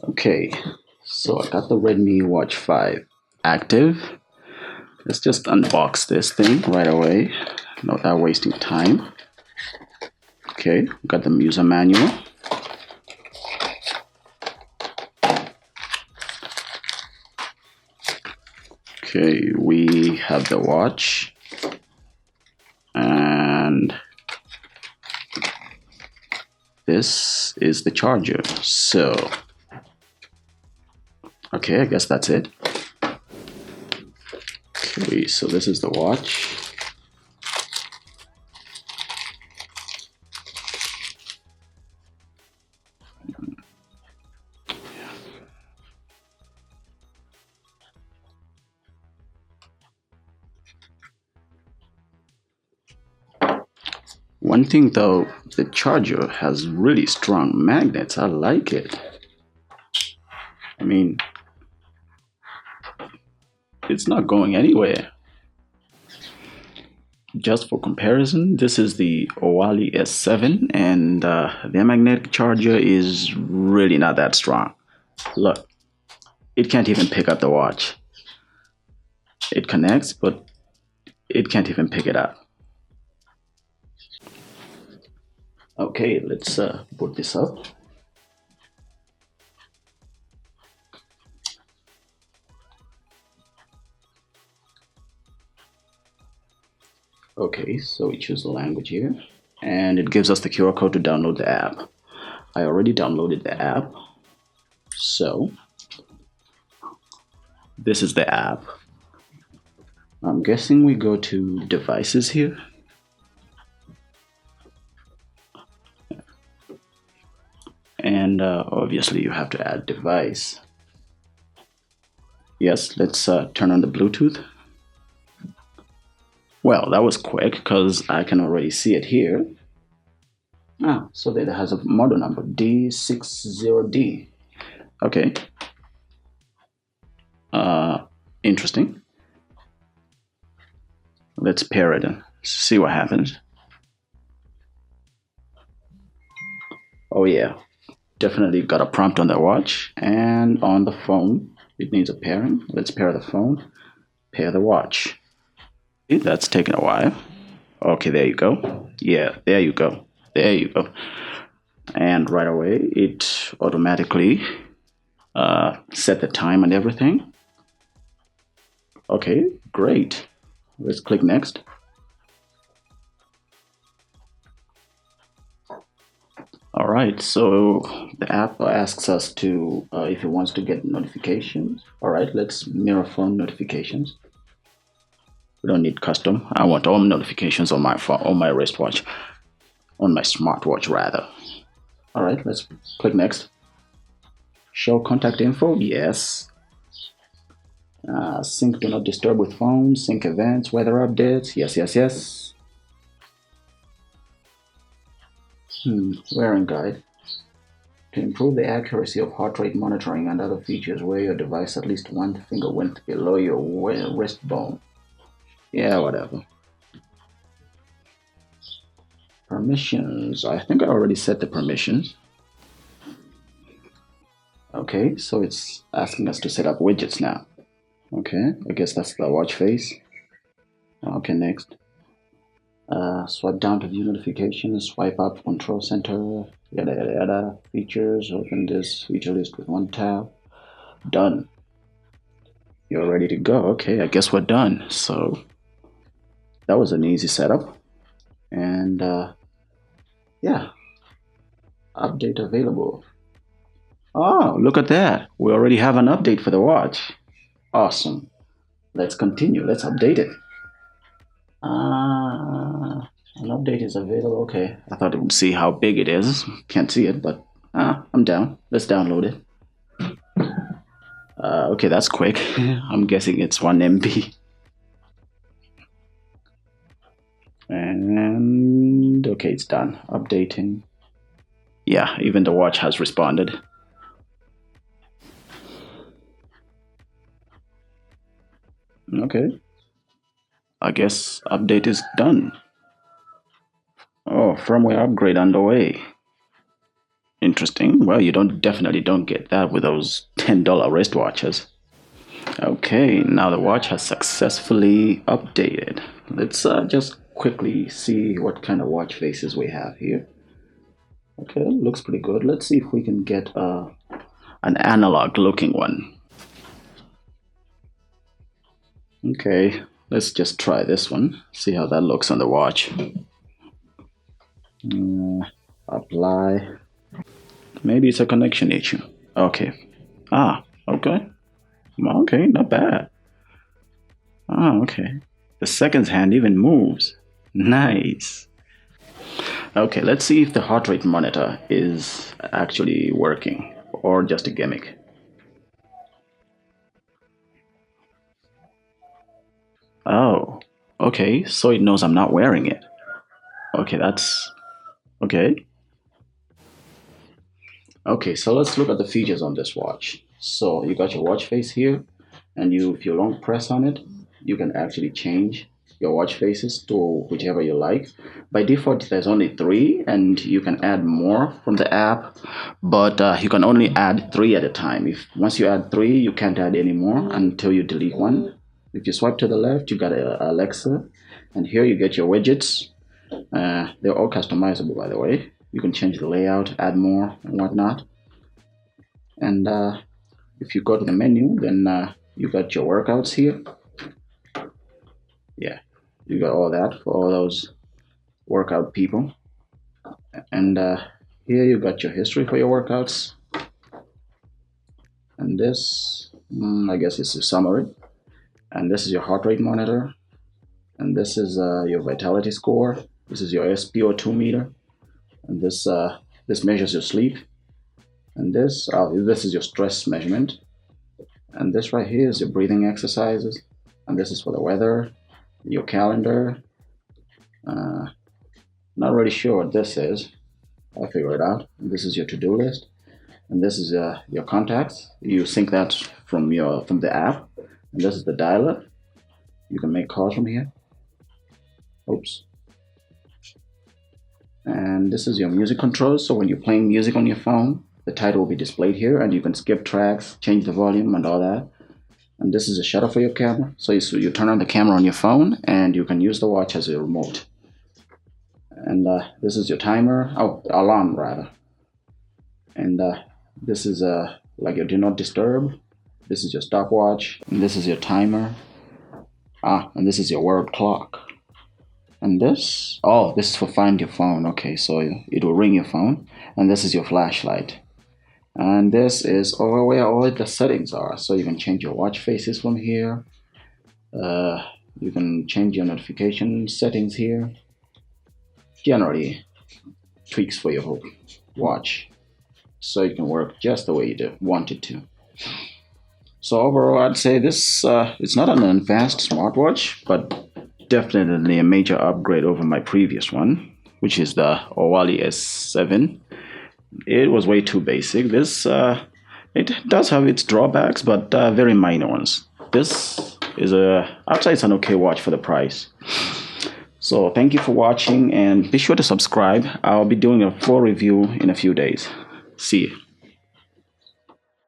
Okay, so I got the Redmi Watch 5 active. Let's just unbox this thing right away, not that wasting time. Okay, got the user manual. Okay, we have the watch, and this is the charger. So, okay, I guess that's it. Okay, so this is the watch. One thing though, the charger has really strong magnets. I like it. I mean, it's not going anywhere. Just for comparison, this is the Owali S7, and their magnetic charger is really not that strong. Look, it can't even pick up the watch. It connects, but it can't even pick it up. Okay, let's put this up. Okay, so we choose the language here, and it gives us the QR code to download the app. I already downloaded the app, so this is the app. I'm guessing we go to devices here. And obviously you have to add device. Yes, let's turn on the Bluetooth. Well, that was quick because I can already see it here. Ah, so that it has a model number D60D. Okay. Interesting. Let's pair it and see what happens. Oh yeah, definitely got a prompt on the watch, and on the phone it needs a pairing. Let's pair the phone, pair the watch. That's taken a while. Okay, there you go. Yeah, there you go. There you go. And right away, it automatically set the time and everything. Okay, great. Let's click next. All right, so the app asks us to, if it wants to get notifications. All right, let's mirror phone notifications. We don't need custom. I want all notifications on my phone, on my wristwatch, on my smartwatch rather. All right, let's click next. Show contact info, yes. Sync do not disturb with phone, sync events, weather updates, yes, yes, yes. Wearing guide. To improve the accuracy of heart rate monitoring and other features, wear your device at least one finger width below your wrist bone. Yeah, whatever. Permissions. I think I already set the permissions. Okay, so it's asking us to set up widgets now. Okay, I guess that's the watch face. Okay, next. Swipe down to view notifications, swipe up control center, yada yada yada. Features, open this feature list with one tab. Done. You're ready to go. Okay, I guess we're done. So that was an easy setup. And yeah, update available. Oh, look at that. We already have an update for the watch. Awesome. Let's continue. Let's update it. An update is available. Okay, I thought it would see how big it is. Can't see it, but I'm down. Let's download it. Okay, that's quick. I'm guessing it's 1 MB. And okay, it's done. Updating. Yeah, even the watch has responded. Okay. I guess update is done. Oh, firmware upgrade underway. Interesting. Well, you definitely don't get that with those $10 wristwatches. Okay, now the watch has successfully updated. Let's just quickly see what kind of watch faces we have here. Okay, looks pretty good. Let's see if we can get an analog looking one. Okay, let's just try this one. See how that looks on the watch. Apply. Maybe it's a connection issue. Okay. Okay. Okay, not bad. Okay. The second hand even moves. Nice. Okay, let's see if the heart rate monitor is actually working or just a gimmick. Oh, okay, so it knows I'm not wearing it. Okay, that's okay. Okay, so let's look at the features on this watch. So you got your watch face here, and if you long press on it, you can actually change your watch faces to whichever you like. By default, there's only 3, and you can add more from the app, but you can only add 3 at a time. If once you add 3, you can't add any more until you delete one. If you swipe to the left, you got Alexa, and here you get your widgets. They're all customizable, by the way. You can change the layout, add more, and whatnot. And if you go to the menu, then you got your workouts here. Yeah, you got all that for all those workout people. And here you got your history for your workouts. And this, I guess, is a summary. And this is your heart rate monitor. And this is your vitality score. This is your SpO2 meter. And this measures your sleep. And this is your stress measurement. And this right here is your breathing exercises. And this is for the weather, your calendar. Not really sure what this is. I'll figure it out. And this is your to-do list. And this is your contacts. You sync that from the app. And this is the dialer. You can make calls from here. Oops. And this is your music controls. So when you're playing music on your phone, the title will be displayed here, and you can skip tracks, change the volume, and all that. And this is a shutter for your camera. So you turn on the camera on your phone, and you can use the watch as a remote. And this is your timer, alarm rather. And this is like your do not disturb. This is your stopwatch, and this is your timer. And this is your world clock. And this is for find your phone. Okay, so it will ring your phone. And this is your flashlight. And this is where all the settings are. So you can change your watch faces from here. You can change your notification settings here. Generally, tweaks for your watch, so it can work just the way you want it to. So overall, I'd say this it's not an advanced smartwatch, but definitely a major upgrade over my previous one, which is the Owali S7. It was way too basic. This it does have its drawbacks, but very minor ones. This is I'd say it's an okay watch for the price. So thank you for watching, and be sure to subscribe. I'll be doing a full review in a few days. See you.